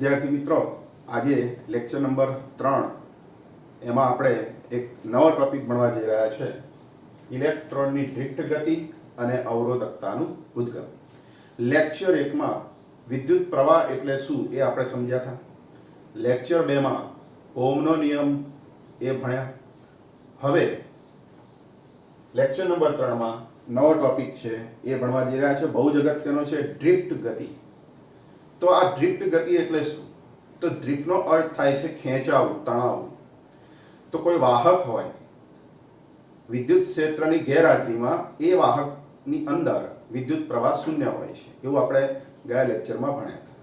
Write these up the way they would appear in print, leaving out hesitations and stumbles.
વિદ્યાર્થી મિત્રો, આજે લેક્ચર નંબર 3 એમાં આપણે એક નવો ટોપિક ભણવા જઈ રહ્યા છે, ઇલેક્ટ્રોનની ડ્રિફ્ટ ગતિ અને અવરોધકતાનું ઉદ્ગમ. લેક્ચર 1માં વિદ્યુત પ્રવાહ એટલે શું એ આપણે સમજ્યા હતા. લેક્ચર 2માં ઓહમનો નિયમ એ ભણ્યા. હવે લેક્ચર નંબર 3માં નવો ટોપિક છે એ ભણવા જઈ રહ્યા છે, બહુ જ અગત્યનો છે, ડ્રિફ્ટ ગતિ. તો આ ડ્રિફ્ટ ગતિ એટલે શું? તો ડ્રિફ્ટનો અર્થ થાય છે ખેંચાવું, તણાવ. તો કોઈ વાહક હોય, વિદ્યુત ક્ષેત્રની ગેરહાજરીમાં એ વાહકની અંદર વિદ્યુત પ્રવાહ શૂન્ય હોય છે, એવું આપણે ગયા લેક્ચરમાં ભણ્યા હતા.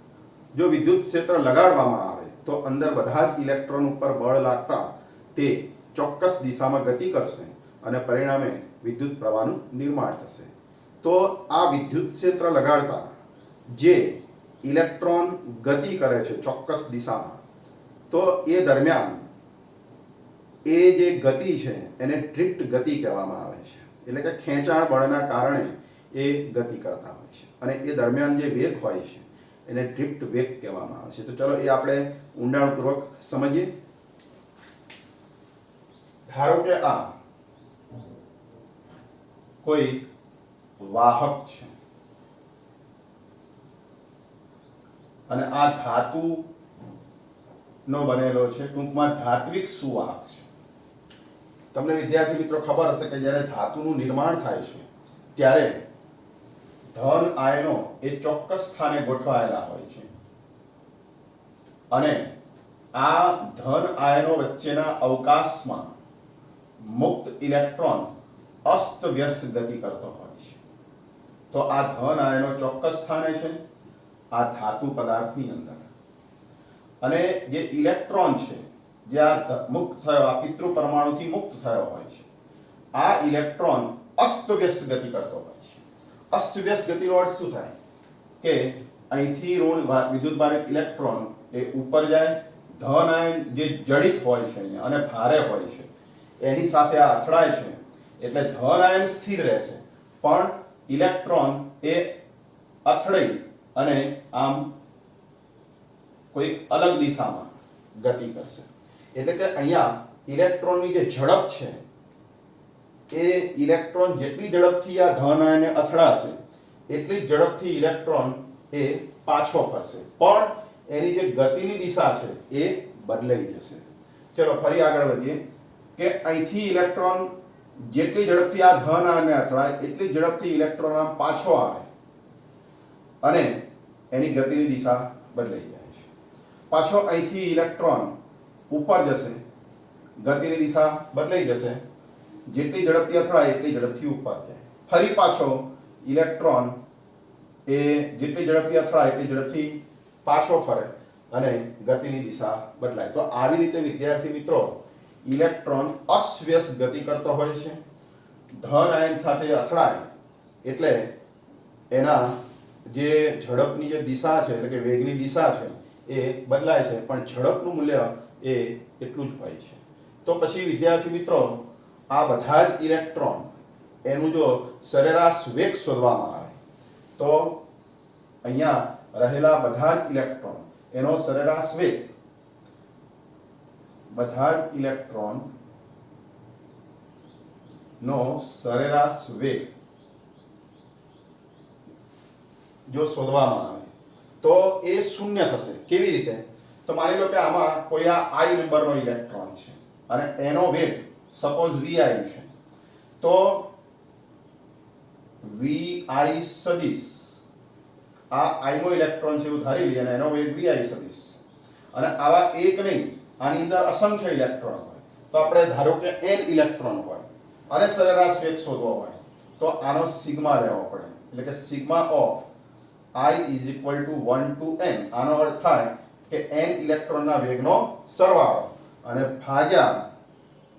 જો વિદ્યુત ક્ષેત્ર લગાડવામાં આવે તો અંદર બધા જ ઇલેક્ટ્રોન ઉપર બળ લાગતા તે ચોક્કસ દિશામાં ગતિ કરશે અને પરિણામે વિદ્યુત પ્રવાહનું નિર્માણ થશે. તો આ વિદ્યુત ક્ષેત્ર લગાડતા જે ઇલેક્ટ્રોન ગતિ કરે છે ચોક્કસ દિશામાં, તો એ દરમિયાન એ જે ગતિ છે એને ડ્રિફ્ટ ગતિ કહેવામાં આવે છે. એટલે કે ખેંચાણ બળના કારણે એ ગતિ કરતા હોય છે અને એ દરમિયાન જે વેગ હોય છે એને ડ્રિફ્ટ વેગ કહેવામાં આવે છે. તો ચલો એ આપણે ઊંડાણપૂર્વક સમજીએ. ધારો કે આ કોઈ વાહક છે અને આ ધાતુ નો બનેલો છે, ટૂંકમાં ધાત્વિક સુવાહક છે. તમને વિદ્યાર્થી મિત્રો ખબર હશે કે જ્યારે ધાતુનું નિર્માણ થાય છે ત્યારે ધન આયનો એ ચોક્કસ સ્થાને ગોઠવાયેલા હોય છે અને આ ધન આયનો વચ્ચેના અવકાશમાં મુક્ત ઇલેક્ટ્રોન અસ્ત વ્યસ્ત ગતિ કરતો હોય છે. તો આ ધન આયનો ચોક્કસ સ્થાને છે આ ધાતુ પદાર્થની અંદર, અને જે ઇલેક્ટ્રોન છે જે આ મુક્ત થયો, આ પિતૃ પરમાણુથી મુક્ત થયો હોય છે, આ ઇલેક્ટ્રોન અસ્તવ્યસ્ત ગતિ કરતો હોય છે. અસ્તવ્યસ્ત ગતિનો અર્થ શું થાય કે અહીંથી ઋણ વિદ્યુતભારિત ઇલેક્ટ્રોન એ ઉપર જાય, ધન આયન જે જડિત હોય છે અહીંયા અને ભારે હોય છે એની સાથે આ અથડાય છે, એટલે ધન આયન સ્થિર રહેશે પણ ઇલેક્ટ્રોન એ અથડાઈ અને આમ કોઈ અલગ દિશામાં ગતિ કરશે. એટલે કે અહીંયા ઇલેક્ટ્રોનની જે ઝડપ છે એ ઇલેક્ટ્રોન જેટલી ઝડપથી આ ધન આયનને અથડાશે એટલી જ ઝડપથી ઇલેક્ટ્રોન એ પાછો ફરશે, પણ એની જે ગતિની દિશા છે એ બદલાઈ જશે. ચલો ફરી આગળ વધીએ કે અહીંથી ઇલેક્ટ્રોન જેટલી ઝડપથી આ ધન આયનને અથડાય એટલી ઝડપથી ઇલેક્ટ્રોન આમ પાછો આવે અને એની ગતિની દિશા બદલાઈ જાય છે. પાછો અહીંથી ઇલેક્ટ્રોન ઉપર જશે, ગતિની દિશા બદલાઈ જશે, જેટલી ઝડપથી અથડાય એટલી ઝડપથી ઉપર જાય. ફરી પાછો ઇલેક્ટ્રોન એ જેટલી ઝડપથી અથડાય એટલી ઝડપથી પાછો ફરે અને ગતિની દિશા બદલાય. તો આવી રીતે વિદ્યાર્થી મિત્રો ઇલેક્ટ્રોન અસ્વ્યસ્ત ગતિ કરતો હોય છે. ધન આયન સાથે અથડાય એટલે એના જે ઝડપની જે દિશા છે એટલે કે વેગની દિશા છે એ બદલાય છે, પણ ઝડપનું મૂલ્ય એ એટલું જ હોય છે. તો પછી વિદ્યાર્થી મિત્રો આ બધા જ ઇલેક્ટ્રોન એનું જો સરેરાશ વેગ શોધવામાં આવે તો અહીંયા રહેલા બધા જ ઇલેક્ટ્રોન એનો સરેરાશ વેગ, બધા જ ઇલેક્ટ્રોન નો સરેરાશ વેગ જો શોધવામાં આવે તો એ શૂન્ય થશે. કેવી રીતે? તો માની લો કે આમાં કોઈ આ I નંબરનો ઇલેક્ટ્રોન છે અને એનો વેગ સપોઝ VI છે, તો VI સદિશ આ I નો ઇલેક્ટ્રોન છે એવું ધારી લઈએ અને એનો વેગ VI સદિશ, અને આવા એક નહીં આની અંદર અસંખ્ય ઇલેક્ટ્રોન હોય તો આપણે ધારો કે n ઇલેક્ટ્રોન હોય અને સરેરાશ વેગ શોધવો હોય તો આનો સિગ્મા લેવો પડે. એટલે કે sigma of I is equal to 1 to n. આનો અર્થ થાય કે n ઇલેક્ટ્રોનના વેગનો સરવાળો અને ભાગ્યા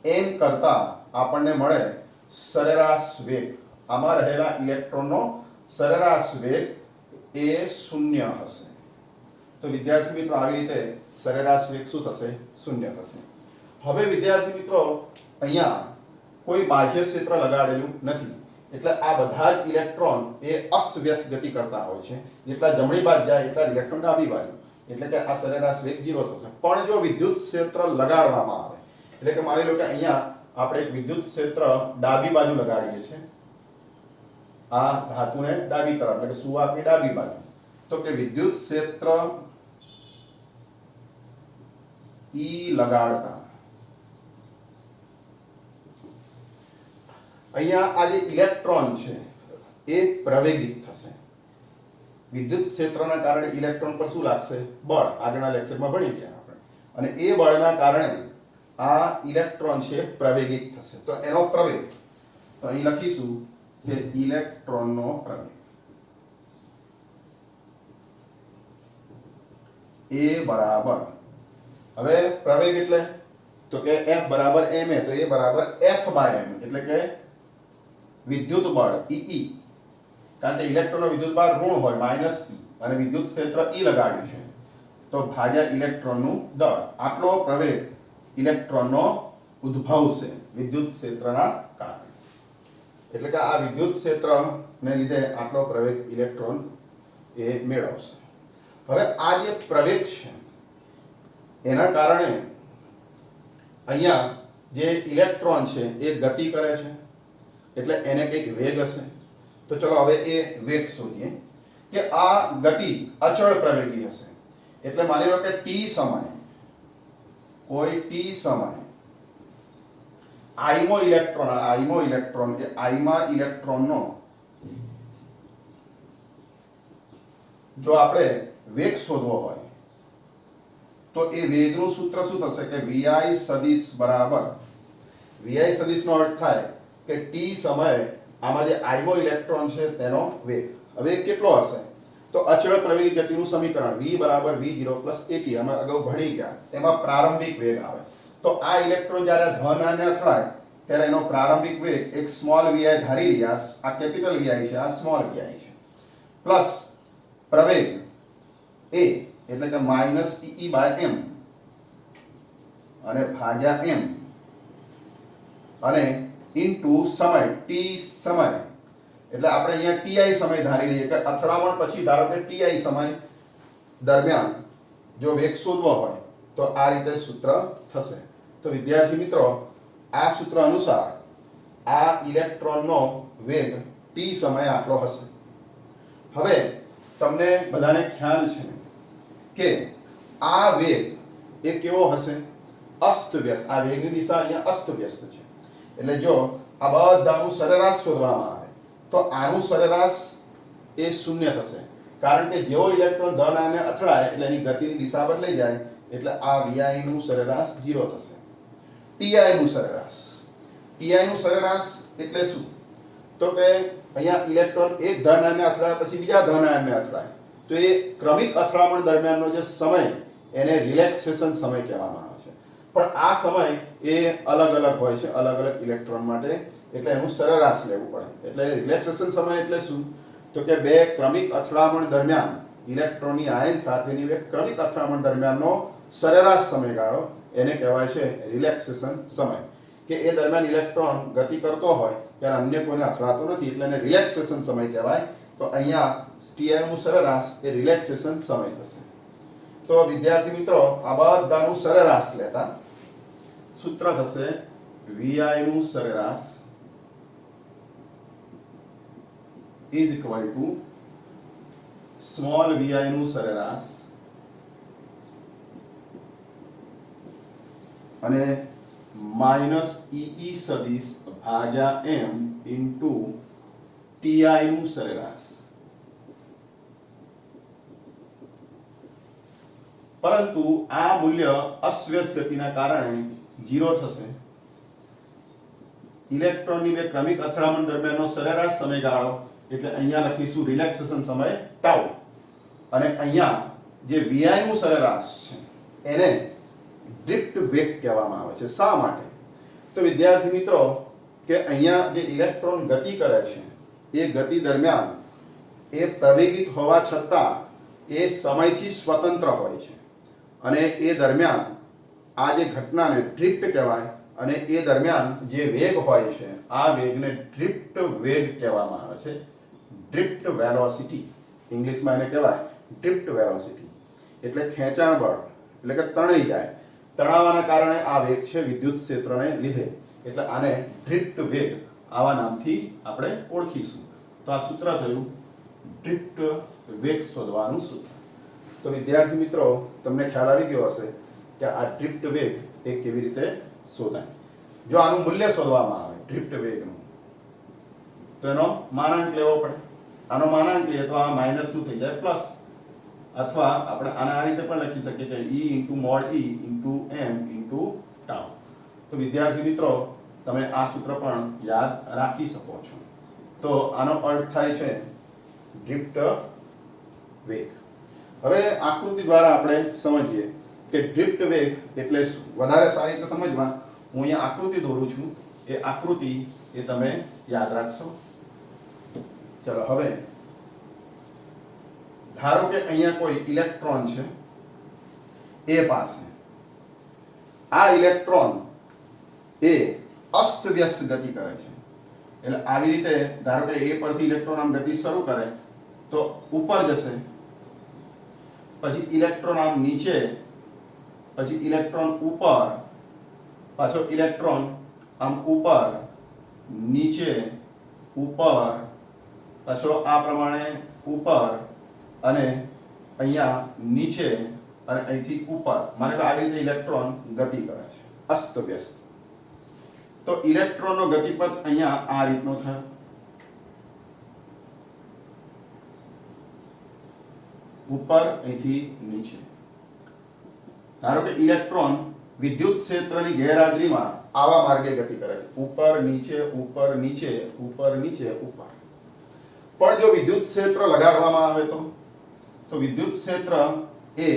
n કરતા આપણને મળે સરેરાશ વેગ. આમાં રહેલા ઇલેક્ટ્રોનનો સરેરાશ વેગ એ શૂન્ય હશે. તો વિદ્યાર્થી મિત્રો આવી રીતે સરેરાશ વેગ શું થશે? શૂન્ય થશે. હવે વિદ્યાર્થી મિત્રો અહીંયા કોઈ બાહ્ય ક્ષેત્ર લગાડેલું નથી, એટલે આ બધા જ ઇલેક્ટ્રોન એ અસ્તવ્યસ્ત ગતિ કરતા હોય છે. જેટલા જમણી બાજુ જાય એટલા જ ઇલેક્ટ્રોન ડાબી બાજુ. એટલે કે આ સરેરાશ વેગ 0 થશે. પણ જો વિદ્યુત ક્ષેત્ર લગાડવામાં આવે, એટલે કે માની લો કે અહીંયા આપણે એક વિદ્યુત ક્ષેત્ર ડાબી બાજુ લગાડીએ છીએ, આ ધાતુને ડાબી તરફ એટલે કે સુવાહકની ડાબી બાજુ, તો કે વિદ્યુત ક્ષેત્ર E લગાડતા અહીંયા આ જે ઇલેક્ટ્રોન છે એ પ્રવેગિત થશે. વિદ્યુત ક્ષેત્રના કારણે ઇલેક્ટ્રોન પર શું લાગશે? બળ. આગળના લેક્ચરમાં ભણી ગયા આપણે. અને એ બળના કારણે આ ઇલેક્ટ્રોન છે પ્રવેગિત થશે. તો એનો પ્રવેગ તો અહીં લખીશું કે ઇલેક્ટ્રોનનો પ્રવેગ એ બરાબર, હવે પ્રવેગ એટલે તો કે F બરાબર ma, તો એ બરાબર F/m, એટલે કે વિદ્યુત બળ E, કારણ કે ઇલેક્ટ્રોનનો વિદ્યુત ભાર ઋણ હોય -E અને વિદ્યુત ક્ષેત્ર E લગાડ્યું છે તો ભાગ્યા ઇલેક્ટ્રોનનું દળ. આટલો પ્રવેગ ઇલેક્ટ્રોનનો ઉદ્ભવશે વિદ્યુત ક્ષેત્રના કારણે. એટલે કે આ વિદ્યુત ક્ષેત્રને લીધે આટલો પ્રવેગ ઇલેક્ટ્રોન એ મેળવશે. હવે આ જે પ્રવેગ છે એના કારણે અહીંયા જે ઇલેક્ટ્રોન છે એ ગતિ કરે છે, એટલે એને કંઈક વેગ હશે. તો ચલો હવે એ વેગ શોધીએ કે આ ગતિ અચળ પ્રવેગી હશે. એટલે માની લો કે t સમયે કોઈ t સમયે આઈમો ઇલેક્ટ્રોન એ આઈમાં ઇલેક્ટ્રોનનો જો આપણે વેગ શોધવો હોય તો એ વેગનું સૂત્ર શું થશે કે vi સદિશ બરાબર, vi સદિશનો અર્થ થાય કે t સમયે આમાં જે આઈમો ઇલેક્ટ્રોન છે તેનો વેગ. હવે કેટલો હશે? તો અચળ પ્રવેગી ગતિનું સમીકરણ v બરાબર v0 + at અમે અગાઉ ભણી ગયા, એમાં પ્રારંભિક વેગ આવે. તો આ ઇલેક્ટ્રોન જ્યારે ધન આને અથડાય ત્યારે એનો પ્રારંભિક વેગ એક સ્મોલ vi ધારી લઈએ, આ કેપિટલ vi છે, આ સ્મોલ vi છે, પ્લસ પ્રવેગ a એટલે કે -e/m અને ભાગ્યા m અને ઇન્ટુ સમય t સમય, એટલે આપણે અહીંયા ti સમય ધારી લઈએ કે અથડામણ પછી ધારો કે ti સમય દરમિયાન જો વેગ શોધવો હોય તો આ રીતે સૂત્ર થશે. તો વિદ્યાર્થી મિત્રો આ સૂત્ર અનુસાર આ ઇલેક્ટ્રોનનો વેગ t સમયે આટલો હશે. હવે તમને બધાને ખ્યાલ છે કે આ વેગ એ કેવો હશે? અસ્તવ્યસ્ત. આ વેગની દિશા અહીંયા અસ્તવ્યસ્ત છે. એટલે જો આ બધાનું સરેરાશ શોધવામાં આવે તો આનું સરેરાશ એ શૂન્ય થશે, કારણ કે જેવો ઇલેક્ટ્રોન ધન આયને અથડાય એટલે એની ગતિની દિશા બદલાઈ જાય, એટલે આ vi નું સરેરાશ 0 થશે. ti નું સરેરાશ, ti નું સરેરાશ એટલે શું? તો કે અહીંયા ઇલેક્ટ્રોન એક ધન આયનને અથડાય પછી બીજા ધન આયનને અથડાય તો એ ક્રમિક અથડામણ દરમિયાનનો જે સમય એને રિલેક્સેશન સમય કહેવામાં આવે છે. પણ આ સમય એ અલગ અલગ હોય છે અલગ અલગ ઇલેક્ટ્રોન માટે, એટલે એનું સરેરાશ લેવું પડે. એટલે રિલેક્સેશન સમય એટલે શું? તો કે બે ક્રમિક અથડામણ દરમિયાન ઇલેક્ટ્રોનની આયન સાથેની બે ક્રમિક અથડામણ દરમિયાનનો સરેરાશ સમયગાળો એને કહેવાય છે રિલેક્સેશન સમય. કે એ દરમિયાન ઇલેક્ટ્રોન ગતિ કરતો હોય ત્યારે અન્ય કોઈને અથડાતો નથી, એટલે એને રિલેક્સેશન સમય કહેવાય. તો અહીંયા ti નું સરેરાશ એ રિલેક્સેશન સમય થશે. તો વિદ્યાર્થી મિત્રો આ બધાનું સરેરાશ લેતા સૂત્ર થશે vi નું સરેરાશ is equal to small vi નું સરેરાશ અને -ee સદિશ ભાગ્યા m ઇન્ટુ ti નું સરેરાશ. પરંતુ આ મૂલ્ય અસ્વ્યસ્ત ગતિના કારણે 0 થશે. ઇલેક્ટ્રોનની બે ક્રમિક અથડામણ દરમિયાનનો સરેરાશ સમયગાળો એટલે અહીંયા લખીશું રિલેક્સેશન સમય ટાઉ, અને અહીંયા જે vi નું સરેરાશ છે એને ડ્રિફ્ટ વેગ કહેવામાં આવે છે. શા માટે? તો વિદ્યાર્થી મિત્રો કે અહીંયા જે ઇલેક્ટ્રોન ગતિ કરે છે એ ગતિ દરમિયાન એ પ્રવેગિત હોવા છતાં એ સમયથી સ્વતંત્ર હોય છે, અને એ દરમિયાન આ જે ઘટનાને ડ્રિફ્ટ કહેવાય, અને એ દરમિયાન જે વેગ હોય છે આ વેગને ડ્રિફ્ટ વેગ કહેવામાં આવે છે. ડ્રિફ્ટ વેલોસિટી ઇંગ્લિશમાં એને કહેવાય ડ્રિફ્ટ વેલોસિટી. એટલે ખેંચાણ બળ એટલે કે તણાઈ જાય, તણાવાના કારણે આ વેગ છે વિદ્યુત ક્ષેત્રને લીધે, એટલે આને ડ્રિફ્ટ વેગ આવા નામથી આપણે ઓળખીશું. તો આ સૂત્ર થયું ડ્રિફ્ટ વેગ શોધવાનું સૂત્ર. તો વિદ્યાર્થી મિત્રો, તમને ખ્યાલ આવી ગયો હશે કે આ ડ્રિફ્ટ વેગ એ કેવી રીતે શોધાય. જો આનું મૂલ્ય શોધવામાં આવે ડ્રિફ્ટ વેગનું, તો એનો માનાંક લેવો પડે. આનો માનાંક લઈએ તો આ માઇનસ શું થઈ જાય, પ્લસ. અથવા આપણે આને આ રીતે પણ લખી શકીએ કે E × mod E × m × tau. તો વિદ્યાર્થી મિત્રો, તમે આ સૂત્ર પણ યાદ રાખી શકો છો. તો આનો અર્થ થાય છે ડ્રિફ્ટ વેગ. હવે આકૃતિ દ્વારા આપણે સમજીએ કે ડ્રિફ્ટ વેગ એટલે શું. વધારે સારી રીતે સમજવા હું અહીંયા આકૃતિ દોરું છું. એ આકૃતિ એ તમે યાદ રાખશો. ચલો, હવે ધારો કે અહીંયા કોઈ ઇલેક્ટ્રોન છે એ પાસે. આ ઇલેક્ટ્રોન એ અસ્તવ્યસ્ત ગતિ કરે છે. એટલે આવી રીતે ધારો કે એ પરથી ઇલેક્ટ્રોન આમ ગતિ શરૂ કરે તો ઉપર જશે, પછી ઇલેક્ટ્રોન આમ નીચે, પછી ઇલેક્ટ્રોન ઉપર, પાછો ઇલેક્ટ્રોન આમ ઉપર, નીચે, ઉપર, પાછો આ પ્રમાણે ઉપર, અને અહીંયા નીચે, અને અહીંથી ઉપર. માની લો આવી રીતે ઇલેક્ટ્રોન ગતિ કરે છે અસ્તવ્યસ્ત. તો ઇલેક્ટ્રોનનો ગતિપથ અહીંયા આ રીતનો થયો. ઉપર, અહીંથી નીચે. ધારો કે ઇલેક્ટ્રોન વિદ્યુત ક્ષેત્રની ગેરહાજરીમાં આવા માર્ગે ગતિ કરે છે, ઉપર નીચે, ઉપર નીચે, ઉપર નીચે, ઉપર. પણ જો વિદ્યુત ક્ષેત્ર લગાડવામાં આવે તો વિદ્યુત ક્ષેત્ર એ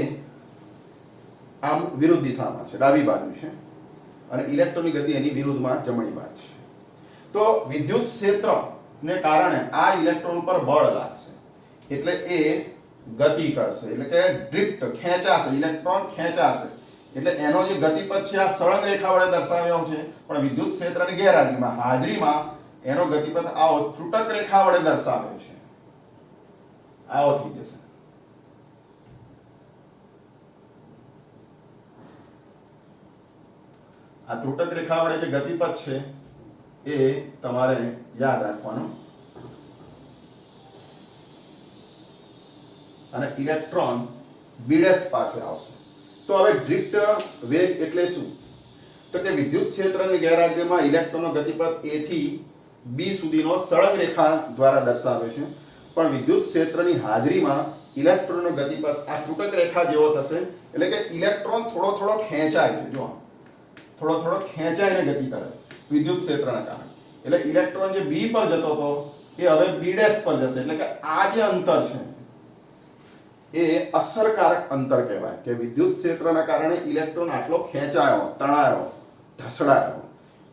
આમ વિરુદ્ધ દિશામાં છે, ડાબી બાજુ છે, અને ઇલેક્ટ્રોનની ગતિ એની વિરુદ્ધમાં જમણી બાજુ છે. તો વિદ્યુત ક્ષેત્રને કારણે આ ઇલેક્ટ્રોન પર બળ લાગશે, એટલે એ ગતિ કરશે, એટલે કે ડ્રિફ્ટ, ખેંચાશે, ઇલેક્ટ્રોન ખેંચાશે. એટલે એનો જે ગતિપથ છે આ સળંગ રેખા વડે દર્શાવ્યો છે, પણ વિદ્યુત ક્ષેત્રની ગેરહાજરીમાં, હાજરીમાં એનો ગતિપથ આવો ત્રુટક રેખા વડે દર્શાવ્યો છે. આવો થઈ જશે. આ ત્રુટક રેખા વડે જે ગતિપથ છે એ તમારે યાદ રાખવાનું. અને ઇલેક્ટ્રોન બીડેસ પાસે આવશે. તો હવે ડ્રિફ્ટ વેગ એટલે શું? તો કે વિદ્યુત ક્ષેત્રની ગેરહાજરીમાં ઇલેક્ટ્રોનનો ગતિપથ A થી B સુધીનો સળંગ રેખા દ્વારા દર્શાવે છે, પણ વિદ્યુત ક્ષેત્રની હાજરીમાં ઇલેક્ટ્રોનનો ગતિપથ આ ત્રુટક રેખા જેવો થશે. એટલે કે ઇલેક્ટ્રોન થોડો થોડો ખેંચાય છે, જો થોડો થોડો ખેંચાઈને ગતિ કરે વિદ્યુત ક્ષેત્રના કારણે. એટલે ઇલેક્ટ્રોન જે B પર જતો હતો એ હવે B' પર જશે. એટલે કે આ જે અંતર છે એ અસરકારક અંતર કહેવાય, કે વિદ્યુત ક્ષેત્રના કારણે ઇલેક્ટ્રોન આટલો ખેંચાયો, તણાયો, ઢસડાયો.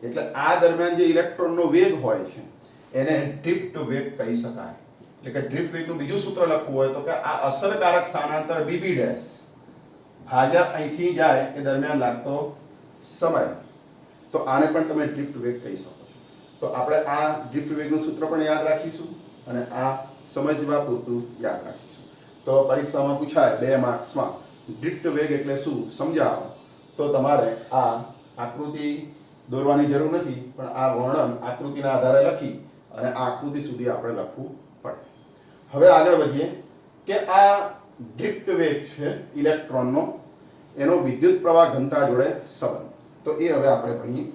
એટલે આ દરમિયાન જે ઇલેક્ટ્રોનનો વેગ હોય છે એને ડ્રિફ્ટ વેગ કહી શકાય. એટલે કે ડ્રિફ્ટ વેગનું બીજું સૂત્ર લખવું હોય તો કે આ અસરકારક સ્થાનાંતર BB' ભાગ્યા અહીંથી જાય એ દરમિયાન લાગતો સમય. તો આને પણ તમે ડ્રિફ્ટ વેગ કહી શકો છો. તો આપણે આ ડ્રિફ્ટ વેગનું સૂત્ર પણ યાદ રાખીશું અને આ સમજવા પૂરતું યાદ રાખીશું. તો પરીક્ષામાં પૂછાય 2 માર્ક્સમાં ડ્રિફ્ટ વેગ એટલે શું સમજાવો, તો તમારે આ આકૃતિ દોરવાની જરૂર નથી, પણ આ વર્ણન આકૃતિના આધારે લખી અને આ આકૃતિ સુધી આપણે લખવું પડે. હવે આગળ વધીએ કે આ ડ્રિફ્ટ વેગ છે ઇલેક્ટ્રોનનો, એનો વિદ્યુત પ્રવાહ ઘનતા જોડે સંબંધ. તો એ હવે આપણે ભણીએ.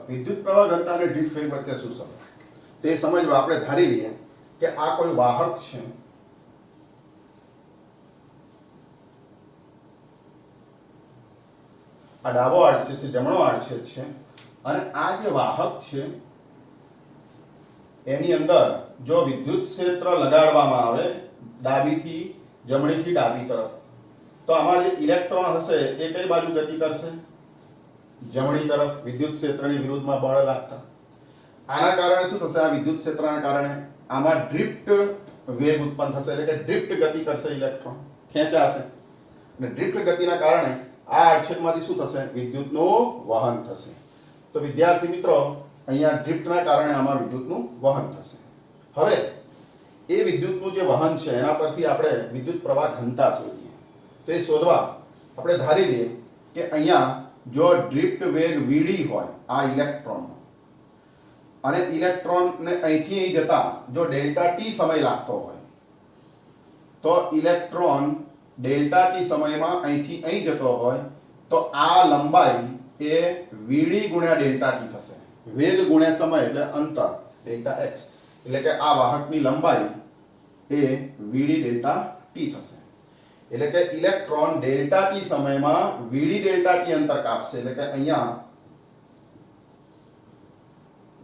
વિદ્યુત પ્રવાહ ઘનતા અને ડ્રિફ્ટ વેગ વચ્ચે શું સંબંધ તે સમજવા આપણે ધારી લઈએ કે આ કોઈ વાહક છે. આ ડાબો આડછેદ છે, જમણો આડછેદ છે, અને આ જે વાહક છે એની અંદર જો વિદ્યુત ક્ષેત્ર લગાડવામાં આવે ડાબીથી જમણીથી ડાબી તરફ, તો આમાં જે ઇલેક્ટ્રોન હશે એ કઈ બાજુ ગતિ કરશે? જમણી તરફ, વિદ્યુત ક્ષેત્રની વિરુદ્ધમાં બળ લાગતા. આના કારણે શું થશે? આ વિદ્યુત ક્ષેત્રના કારણે આમાં ડ્રિફ્ટ વેગ ઉત્પન્ન થશે, એટલે કે ડ્રિફ્ટ ગતિ કરશે ઇલેક્ટ્રોન, ખેંચાશે. અને ડ્રિફ્ટ ગતિના કારણે આ આડછેદમાંથી શું થશે? વિદ્યુતનું વહન થશે. તો વિદ્યાર્થી મિત્રો, અહીંયા ડ્રિફ્ટના કારણે આમાં વિદ્યુતનું વહન થશે. હવે એ વિદ્યુતનું જે વહન છે એના પરથી આપણે વિદ્યુત પ્રવાહ ઘનતા શોધીએ. તો એ શોધવા આપણે ધારી લઈએ કે અહીંયા જો ડ્રિફ્ટ વેગ vd હોય આ ઇલેક્ટ્રોનનો, અને ઇલેક્ટ્રોનને અહીંથી અહીં જતા જો ડેલ્ટા ટી સમય લાગતો હોય, તો ઇલેક્ટ્રોન ડેલ્ટા ટી સમયમાં અહીંથી અહીં જતો હોય, તો આ લંબાઈ એ vd ગુણ્યા ડેલ્ટા ટી થશે. વેગ ગુણ્યા સમય એટલે અંતર ડેલ્ટા x, એટલે કે આ વાહકની લંબાઈ એ vd ડેલ્ટા ટી થશે. એટલે કે ઇલેક્ટ્રોન ડેલ્ટા ટી સમયમાં vd ડેલ્ટા ટી અંતર કાપશે. એટલે કે અહીંયા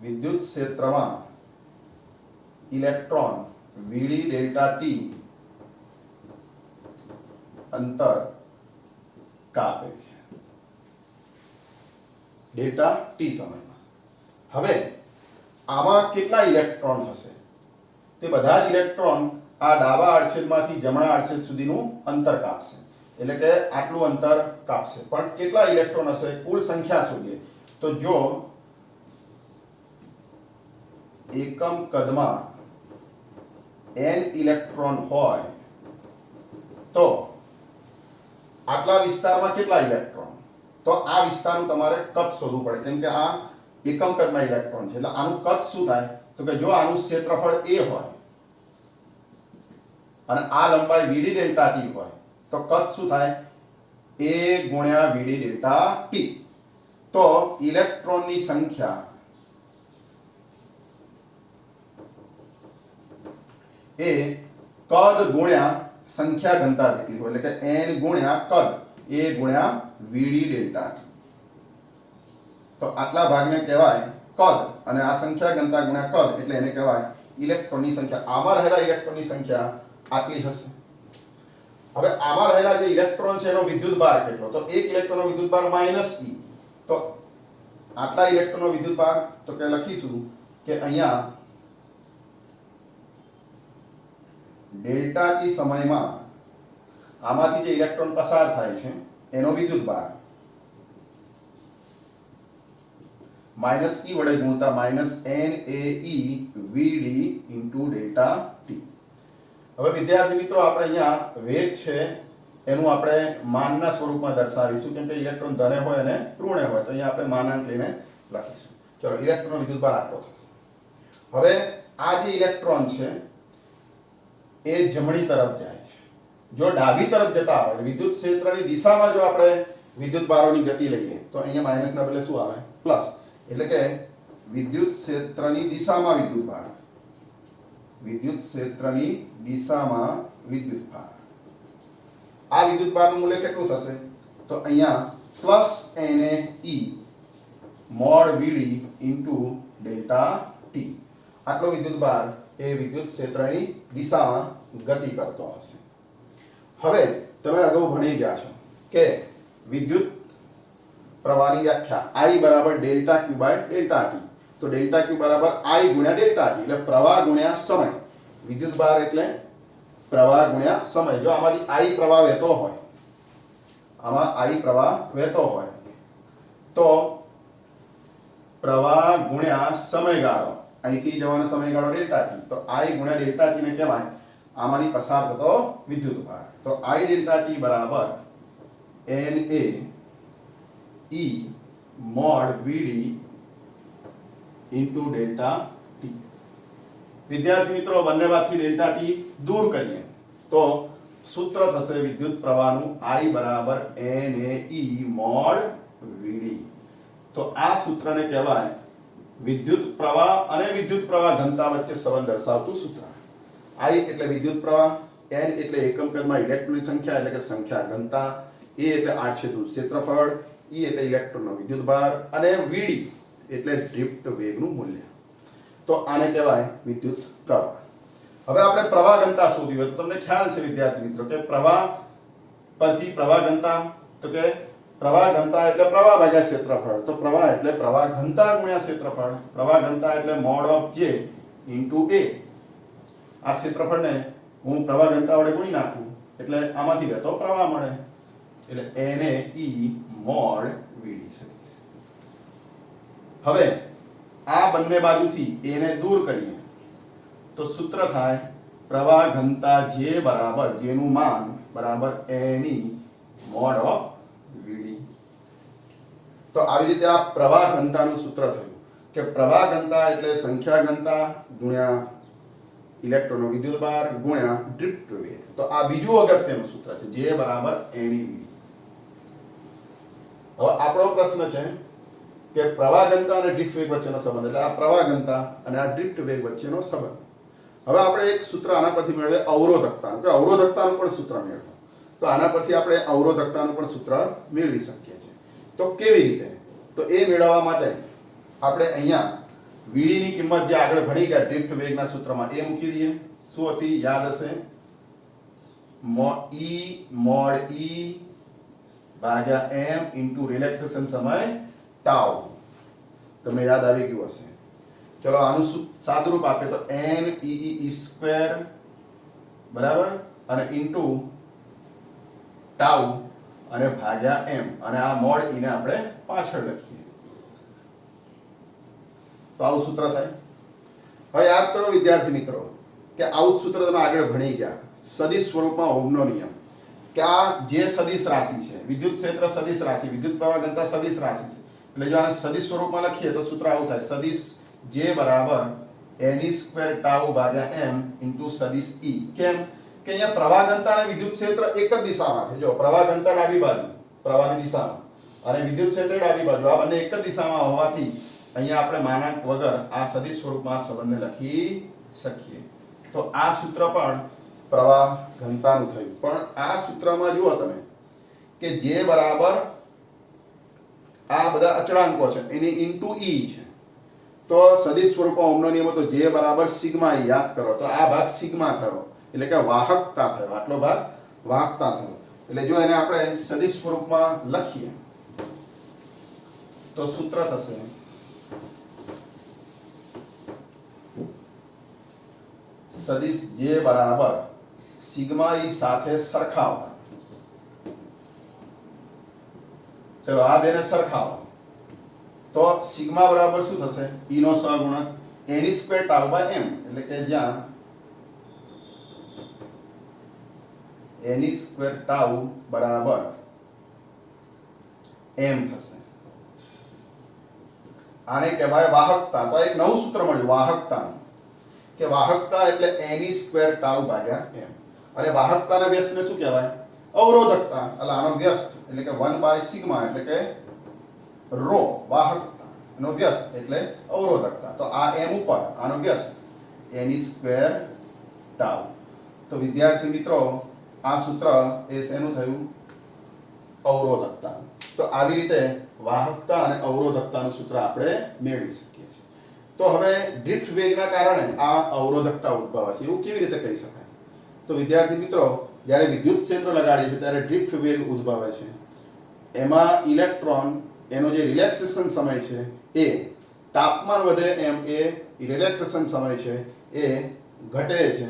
વિદ્યુત ક્ષેત્રમાં ઇલેક્ટ્રોન vd ડેલ્ટા ટી અંતર કાપે છે ડેલ્ટા ટી સમયમાં. હવે આમાં કેટલા ઇલેક્ટ્રોન હશે? તે બધા જ ઇલેક્ટ્રોન આ ડાબા આડછેદમાંથી જમણા આડછેદ સુધીનું અંતર કાપશે. એટલે કે આટલું અંતર કાપશે. પણ કેટલા ઇલેક્ટ્રોન હશે? કુલ સંખ્યા શોધીએ તો જો એકમ કદમાં n ઇલેક્ટ્રોન હોય તો આટલા વિસ્તારમાં કેટલા ઇલેક્ટ્રોન? તો આ વિસ્તારનું તમારે કદ શોધવું પડે, કેમ કે આ એકમ કદમાં ઇલેક્ટ્રોન છે. એટલે આનું કદ શું થાય? તો કે જો આનું ક્ષેત્રફળ a હોય અને આ લંબાઈ vd ડેલ્ટા t હોય, તો કદ શું થાય? a ગુણ્યા vd ડેલ્ટા t. તો ઇલેક્ટ્રોનની સંખ્યા એ કદ ગુણ્યા સંખ્યા ઘનતા જેટલી હોય, એટલે કે n ગુણ્યા કદ a ગુણ્યા vd ડેલ્ટા t. તો આટલા ભાગને કહેવાય કદ, અને આ સંખ્યા ઘનતા ગુણ્યા કદ એટલે એને કહેવાય ઇલેક્ટ્રોનની સંખ્યા. આમાં રહેલા ઇલેક્ટ્રોનની સંખ્યા આટલી હશે. હવે આમાં રહેલા જે ઇલેક્ટ્રોન છે એનો વિદ્યુતભાર કેટલો? તો એક ઇલેક્ટ્રોનનો વિદ્યુતભાર -e. તો આટલા ઇલેક્ટ્રોનનો વિદ્યુતભાર તો કે લખીશું કે અહીંયા ડેલ્ટા ટી સમયમાં આમાંથી જે ઇલેક્ટ્રોન પસાર થાય છે એનો વિદ્યુતભાર -e વડે ગુણતા -NaE Vd * ડેલ્ટા ટી. હવે વિદ્યાર્થી મિત્રો, આપણે અહીંયા વેગ છે એનું આપણે માનના સ્વરૂપમાં દર્શાવીશું, કેમ કે ઇલેક્ટ્રોન ધને હોય અને ઋણે હોય, તો અહીંયા આપણે માનાંક લઈને લખીશું. ચલો, ઇલેક્ટ્રોનનો વિદ્યુતભાર આટલો થશે. હવે આ જે ઇલેક્ટ્રોન છે એ જમણી તરફ જાય છે. જો ડાબી તરફ જતા હોય, વિદ્યુત ક્ષેત્રની દિશામાં જો આપણે વિદ્યુતભારોની ગતિ લઈએ તો અહીંયા માઇનસના બદલે શું આવે? પ્લસ. એટલે કે વિદ્યુત ક્ષેત્રની દિશામાં વિદ્યુતભાર, વિદ્યુત ક્ષેત્રની દિશામાં વિદ્યુતભાર. આ વિદ્યુતભારનું મૂલ્ય કેટલું થશે? તો અહીંયા +NaE mod Vd * delta T. આટલો વિદ્યુતભાર એ વિદ્યુત ક્ષેત્રની દિશામાં ગતિ કરતો હશે. હવે તમે અગાઉ ભણી ગયા છો કે વિદ્યુત પ્રવાહની વ્યાખ્યા I બરાબર delta Q by delta T. તો ડેલ્ટા Q બરાબર I ગુણ્યા ડેલ્ટા T, એટલે પ્રવાહ ગુણ્યા સમય. વિદ્યુતભાર એટલે પ્રવાહ ગુણ્યા સમય. જો આમાંથી I પ્રવાહ વહેતો હોય, આમાં I પ્રવાહ વહેતો હોય, તો પ્રવાહ ગુણ્યા સમયગાળો, અહીંથી જવાનો સમયગાળો ડેલ્ટા T, તો I ગુણ્યા ડેલ્ટા T ને કહેવાય આમાંથી પસાર થતો વિદ્યુતભાર. તો I ડેલ્ટા T બરાબર NaE mod Vd * delta T. વિદ્યાર્થી મિત્રો, બંને બાજુથી ડેલ્ટા T દૂર કરીએ તો સૂત્ર થશે વિદ્યુત પ્રવાહનું I બરાબર NaE mod Vd. તો આ સૂત્રને કહેવાય વિદ્યુત પ્રવાહ અને વિદ્યુત પ્રવાહ ઘનતા વચ્ચે સંબંધ દર્શાવતું સૂત્ર. I એટલે વિદ્યુત પ્રવાહ, N એટલે એકમ કદમાં ઇલેક્ટ્રોનની સંખ્યા એટલે કે સંખ્યા ઘનતા, A એટલે આડછેદનું ક્ષેત્રફળ, E એટલે ઇલેક્ટ્રોનનો વિદ્યુતભાર અને Vd એટલે ડ્રિફ્ટ વેગનું મૂલ્ય. તો આને કહેવાય વિદ્યુત પ્રવાહ. હવે આપણે પ્રવાહ ઘનતા શોધવી હોય તો તમને ખ્યાલ છે વિદ્યાર્થી મિત્રો કે પ્રવાહ પરથી પ્રવાહ ઘનતા, તો કે પ્રવાહ ઘનતા એટલે પ્રવાહ ભાગ્યા ક્ષેત્રફળ. તો પ્રવાહ એટલે પ્રવાહ ઘનતા ગુણ્યા ક્ષેત્રફળ. પ્રવાહ ઘનતા એટલે mode of J into A. આ ક્ષેત્રફળને હું પ્રવાહ ઘનતા વડે ગુણી નાખું એટલે આમાંથી વહેતો પ્રવાહ મળે, એટલે NA E મોડ Vd સદિશ. હવે આ બંને બાજુથી A ને દૂર કરીએ તો સૂત્ર થાય પ્રવાહ ઘનતા J બરાબર J નું માન બરાબર NE મોડ ઓફ Vd. તો આવી રીતે આ પ્રવાહ ઘનતાનું સૂત્ર થયું કે પ્રવાહ ઘનતા એટલે સંખ્યા ઘનતા ગુણ્યા ઇલેક્ટ્રોનનો વિદ્યુતભાર ગુણ્યા ડ્રિફ્ટ વેગ. તો આ બીજું અગત્યનું સૂત્ર છે, J બરાબર NE Vd. હવે આપણો પ્રશ્ન છે કે પ્રવાહ ઘનતા અને ડ્રિફ્ટ વેગ વચ્ચેનો સંબંધ, એટલે આ પ્રવાહ ઘનતા અને આ ડ્રિફ્ટ વેગ વચ્ચેનો સંબંધ. હવે આપણે એક સૂત્ર આના પરથી મેળવીએ અવરોધકતાનું, કે અવરોધકતાનું પણ સૂત્ર મેળવો. તો આના પરથી આપણે અવરોધકતાનું પણ સૂત્ર મેળવી શકીએ છીએ. તો કેવી રીતે? તો એ મેળવવા માટે આપણે અહીંયા Vd ની કિંમત જે આગળ ભણી ગયા ડ્રિફ્ટ વેગના સૂત્રમાં એ મૂકી દઈએ. શું હતી? યાદ હશે, E મોડ E ભાગ્યા m ઇન્ટુ રિલેક્સેશન સમય ટાઉ. તમને યાદ આવી ગયું હશે. ચલો આનું સાદુરૂપ આપે તો n e સ્ક્વેર બરાબર અને ઇન્ટુ ટાઉ અને ભાગ્યા m, અને આ મોડ e ને આપણે પાછળ લખીએ તો આવું સૂત્ર થાય. હવે યાદ કરો વિદ્યાર્થી મિત્રો કે આવું સૂત્ર તમે આગળ ભણી ગયા સદિશ સ્વરૂપમાં ઓહમનો નિયમ, કે આ જે સદિશ રાશિ છે, વિદ્યુત ક્ષેત્ર સદિશ રાશિ, વિદ્યુત પ્રવાહ ઘનતા સદિશ રાશિ છે. એટલે જો આને સદિશ સ્વરૂપમાં લખીએ તો સૂત્ર આવું થાય સદિશ J બરાબર NE સ્ક્વેર ટાઉ ભાગ્યા m ઇન્ટુ સદિશ E. કેમ? કે અહીંયા પ્રવાહ ઘનતા અને વિદ્યુત ક્ષેત્ર એક જ દિશામાં છે. જો પ્રવાહ ઘનતા ડાબી બાજુ પ્રવાહની દિશામાં અને વિદ્યુત ક્ષેત્ર ડાબી બાજુ, આ બંને એક જ દિશામાં હોવાથી અહીંયા આપણે માનાંક વગર આ સદિશ સ્વરૂપમાં સંબંધને લખી શકીએ. તો આ સૂત્ર પણ પ્રવાહ ઘનતાનું થયું. પણ આ સૂત્રમાં જુઓ તમે કે J બરાબર આ બધા અચળાંકો છે એની ઇન્ટુ E છે. તો સદિશ સ્વરૂપમાં ઓહમનો નિયમ હતો J બરાબર સિગ્મા E. યાદ કરો તો આ ભાગ સિગ્મા થયો એટલે કે વાહકતા થયો, આટલો ભાગ વાહકતા થયો. એટલે જો એને આપણે સદિશ સ્વરૂપમાં લખીએ તો સૂત્ર થશે સદિશ J બરાબર સિગ્મા E સાથે સરખાવતા. ચલો આ બેને સરખાવો તો સિગ્મા બરાબર શું થશે? E નો સહગુણક NE square tau by m, એટલે કે જ્યાં NE સ્ક્વેર ટાઉ બરાબર m થશે. આને કહેવાય વાહકતા. તો એક નવું સૂત્ર મળ્યું વાહકતાનું, કે વાહકતા એટલે NE સ્ક્વેર ટાઉ ભાગ્યા m. અને વાહકતાના વ્યસ્તને શું કહેવાય? અવરોધકતા. એટલે આનો વ્યસ્ત એટલે કે 1 બાય સિગ્મા એટલે કે રો વાહકતા નો વ્યસ્ત એટલે અવરોધકતા. તો આ m ઉપર આનો વ્યસ્ત NE સ્ક્વેર ટાઉ. તો વિદ્યાર્થી મિત્રો આ સૂત્ર એ શેનું થયું? અવરોધકતા. તો આવી રીતે વાહકતા અને અવરોધકતાનું સૂત્ર આપણે મેળવી શકીએ છીએ. તો હવે ડ્રિફ્ટ વેગના કારણે આ અવરોધકતા ઉદ્ભવે છે એવું કેવી રીતે કહી શકાય? તો વિદ્યાર્થી મિત્રો જ્યારે વિદ્યુત ક્ષેત્ર લગાડીએ છીએ ત્યારે ડ્રિફ્ટ વેગ ઉદ્ભવે છે. એમાં ઇલેક્ટ્રોન એનો જે રિલેક્સેશન સમય છે એ તાપમાન વધે એમ એ રિલેક્સેશન સમય છે એ ઘટે છે,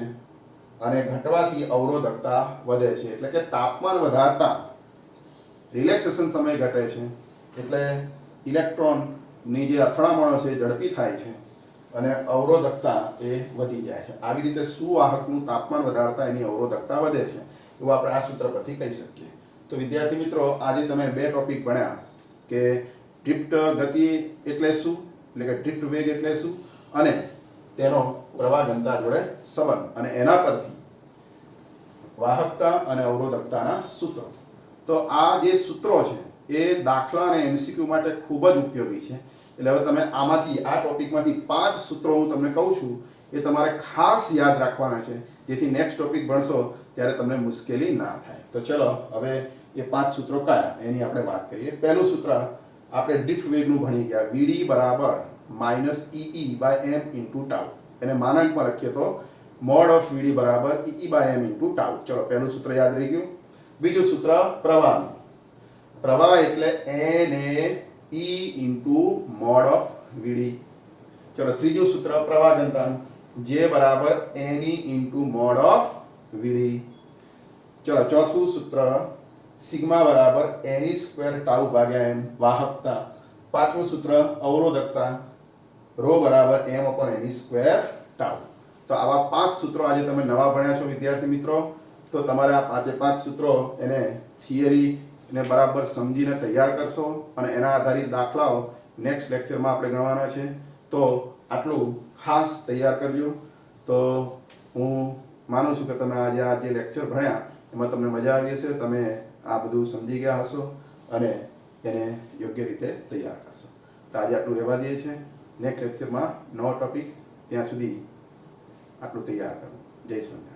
અને ઘટવાથી અવરોધકતા વધે છે. એટલે કે તાપમાન વધારતા રિલેક્સેશન સમય ઘટે છે એટલે ઇલેક્ટ્રોનની જે અથડામણો છે ઝડપી થાય છે અને અવરોધકતા એ વધી જાય છે. આવી રીતે સુવાહકનું તાપમાન વધારતા એની અવરોધકતા વધે છે એવું આપણે આ સૂત્ર પરથી કહી શકીએ. તો વિદ્યાર્થી મિત્રો આજે તમે બે ટોપિક ભણ્યા કે ડ્રિફ્ટ ગતિ એટલે શું, એટલે કે ડ્રિફ્ટ વેગ એટલે શું, અને તેનો પ્રવાહ ઘનતા જોડે સંબંધ, અને એના પરથી વાહકતા અને અવરોધકતાના સૂત્રો. તો આ જે સૂત્રો છે એ દાખલા અને MCQ માટે ખૂબ જ ઉપયોગી છે. એટલે હવે તમે આમાંથી આ ટોપિકમાંથી 5 સૂત્રો હું તમને કહું છું એ તમારે ખાસ યાદ રાખવાના છે, જેથી નેક્સ્ટ ટોપિક ભણશો ત્યારે તમને મુશ્કેલી ના થાય. તો ચલો હવે એ 5 સૂત્રો કયા એની આપણે વાત કરીએ. પહેલું સૂત્ર આપણે ડ્રિફ્ટ વેગનું ભણી ગયા, vd બરાબર -ee/m * τ. એને માનાંકમાં લખીએ તો મોડ ઓફ vd બરાબર ee/m * τ. ચલો પહેલું સૂત્ર યાદ રહી ગયું. બીજું સૂત્ર પ્રવાહનું. પ્રવાહ એટલે na e * mode of vd. ચલો ત્રીજું સૂત્ર પ્રવાહ ઘનતાનું, j બરાબર ne * મોડ ઓફ vd. ચલો ચોથું સૂત્ર સિગ્મા બરાબર ne² τ ભાગ્યા m વાહકતા. પાંચમું સૂત્ર અવરોધકતા, ρ બરાબર m/ne² τ. તો આવા 5 સૂત્રો આજે તમે નવા ભણ્યા છો વિદ્યાર્થી મિત્રો. તો તમારે આ પાંચે 5 સૂત્રો એને થિયરી ને બરાબર સમજીને તૈયાર કરશો અને એના આધારિત દાખલાઓ નેક્સ્ટ લેક્ચરમાં આપણે ગણવાના છે. તો આટલું ખાસ તૈયાર કરજો. તો હું માનું છું કે તમે આજે આ જે લેક્ચર ભણ્યા એમાં તમને મજા આવી હશે, તમે આ બધું સમજી ગયા હશો અને એને યોગ્ય રીતે તૈયાર કરશો. તો આજે આટલું રહેવા દઈએ છીએ. નેક્સ્ટ લેક્ચરમાં નવો ટોપિક, ત્યાં સુધી આટલું તૈયાર કરો. જય સ્વામિનારાયણ.